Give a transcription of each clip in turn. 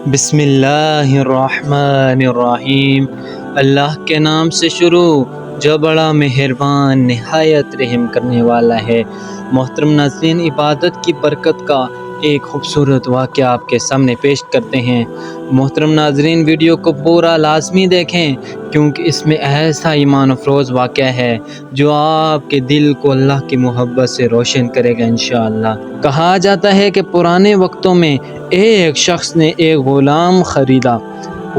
بسم اللہ الرحمن الرحیم۔ اللہ کے نام سے شروع جو بڑا مہربان نہایت رحم کرنے والا ہے۔ محترم ناظرین، عبادت کی برکت کا ایک خوبصورت واقعہ آپ کے سامنے پیش کرتے ہیں۔ محترم ناظرین، ویڈیو کو پورا لازمی دیکھیں کیونکہ اس میں ایسا ایمان افروز واقعہ ہے جو آپ کے دل کو اللہ کی محبت سے روشن کرے گا انشاءاللہ۔ کہا جاتا ہے کہ پرانے وقتوں میں ایک شخص نے ایک غلام خریدا۔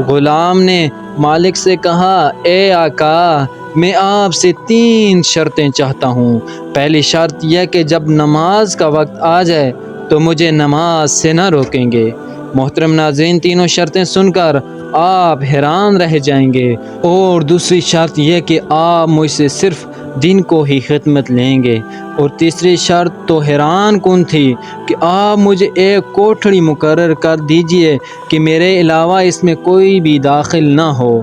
غلام نے مالک سے کہا، اے آقا، میں آپ سے 3 شرطیں چاہتا ہوں۔ پہلی شرط یہ کہ جب نماز کا وقت آ جائے تو مجھے نماز سے نہ روکیں گے۔ محترم ناظرین، تینوں شرطیں سن کر آپ حیران رہ جائیں گے۔ اور دوسری شرط یہ کہ آپ مجھ سے صرف دن کو ہی خدمت لیں گے۔ اور تیسری شرط تو حیران کن تھی کہ آپ مجھے ایک کوٹھڑی مقرر کر دیجئے کہ میرے علاوہ اس میں کوئی بھی داخل نہ ہو۔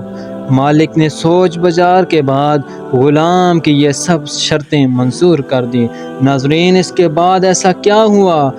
مالک نے سوچ بچار کے بعد غلام کی یہ سب شرطیں منظور کر دیں۔ ناظرین، اس کے بعد ایسا کیا ہوا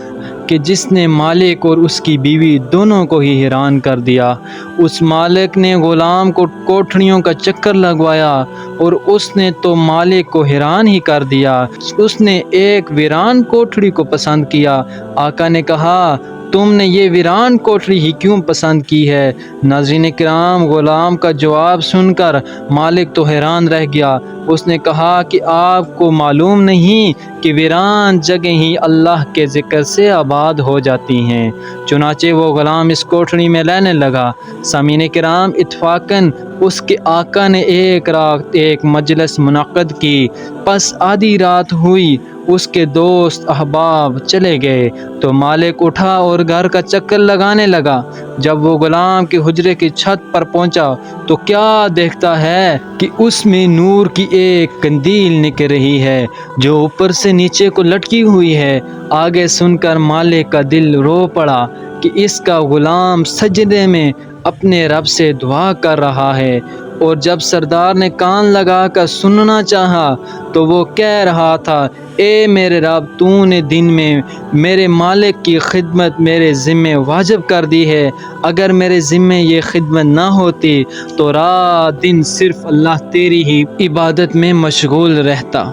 کہ جس نے مالک اور اس کی بیوی دونوں کو ہی حیران کر دیا۔ اس مالک نے غلام کو کوٹھڑیوں کا چکر لگوایا اور اس نے تو مالک کو حیران ہی کر دیا۔ اس نے ایک ویران کوٹھڑی کو پسند کیا۔ آقا نے کہا، تم نے یہ ویران کوٹھڑی ہی کیوں پسند کی ہے؟ ناظرین کرام، غلام کا جواب سن کر مالک تو حیران رہ گیا۔ اس نے کہا کہ آپ کو معلوم نہیں کہ ویران جگہیں ہی اللہ کے ذکر سے آباد ہو جاتی ہیں۔ چنانچہ وہ غلام اس کوٹھڑی میں رہنے لگا۔ سامعین کرام، اتفاقاً اس کے آقا نے ایک رات ایک مجلس منعقد کی۔ پس آدھی رات ہوئی، اس کے دوست احباب چلے گئے تو مالک اٹھا اور گھر کا چکر لگانے لگا۔ جب وہ غلام کے حجرے کی چھت پر پہنچا تو کیا دیکھتا ہے کہ اس میں نور کی ایک قندیل نکل رہی ہے جو اوپر سے نیچے کو لٹکی ہوئی ہے۔ آگے سن کر مالک کا دل رو پڑا کہ اس کا غلام سجدے میں اپنے رب سے دعا کر رہا ہے۔ اور جب سردار نے کان لگا کر سننا چاہا تو وہ کہہ رہا تھا، اے میرے رب، تو نے دن میں میرے مالک کی خدمت میرے ذمے واجب کر دی ہے۔ اگر میرے ذمے یہ خدمت نہ ہوتی تو رات دن صرف اللہ تیری ہی عبادت میں مشغول رہتا۔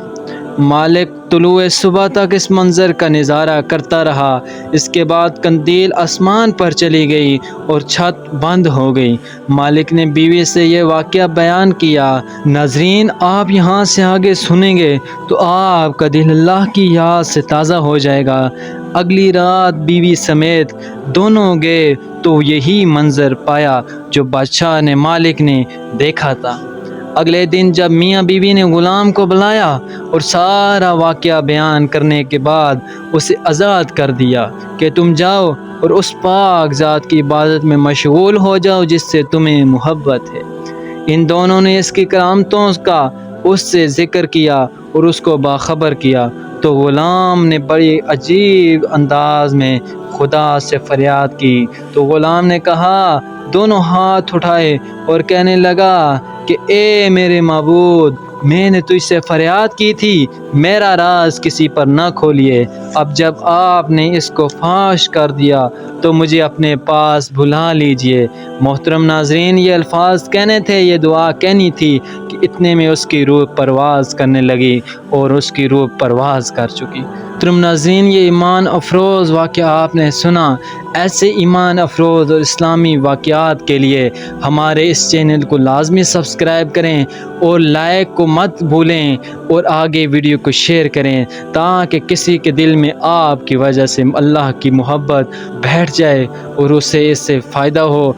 مالک طلوع صبح تک اس منظر کا نظارہ کرتا رہا۔ اس کے بعد قندیل آسمان پر چلی گئی اور چھت بند ہو گئی۔ مالک نے بیوی سے یہ واقعہ بیان کیا۔ ناظرین، آپ یہاں سے آگے سنیں گے تو آپ کا دل اللہ کی یاد سے تازہ ہو جائے گا۔ اگلی رات بیوی سمیت دونوں گئے تو یہی منظر پایا جو بادشاہ نے مالک نے دیکھا تھا۔ اگلے دن جب میاں بیوی نے غلام کو بلایا اور سارا واقعہ بیان کرنے کے بعد اسے آزاد کر دیا کہ تم جاؤ اور اس پاک ذات کی عبادت میں مشغول ہو جاؤ جس سے تمہیں محبت ہے۔ ان دونوں نے اس کی کرامتوں کا اس سے ذکر کیا اور اس کو باخبر کیا تو غلام نے بڑی عجیب انداز میں خدا سے فریاد کی۔ تو غلام نے کہا، دونوں ہاتھ اٹھائے اور کہنے لگا کہ اے میرے معبود، میں نے تجھ سے فریاد کی تھی، میرا راز کسی پر نہ کھولیے۔ اب جب آپ نے اس کو فاش کر دیا تو مجھے اپنے پاس بلا لیجئے۔ محترم ناظرین، یہ الفاظ کہنے تھے، یہ دعا کہنی تھی کہ اتنے میں اس کی روح پرواز کرنے لگی اور اس کی روح پرواز کر چکی۔ محترم ناظرین، یہ ایمان افروز واقعہ آپ نے سنا۔ ایسے ایمان افروز اور اسلامی واقعات کے لیے ہمارے اس چینل کو لازمی سبسکرائب کریں اور لائک کو مت بھولیں اور آگے ویڈیو کو شیئر کریں تاکہ کسی کے دل میں آپ کی وجہ سے اللہ کی محبت بیٹھ جائے اور اسے اس سے فائدہ ہو۔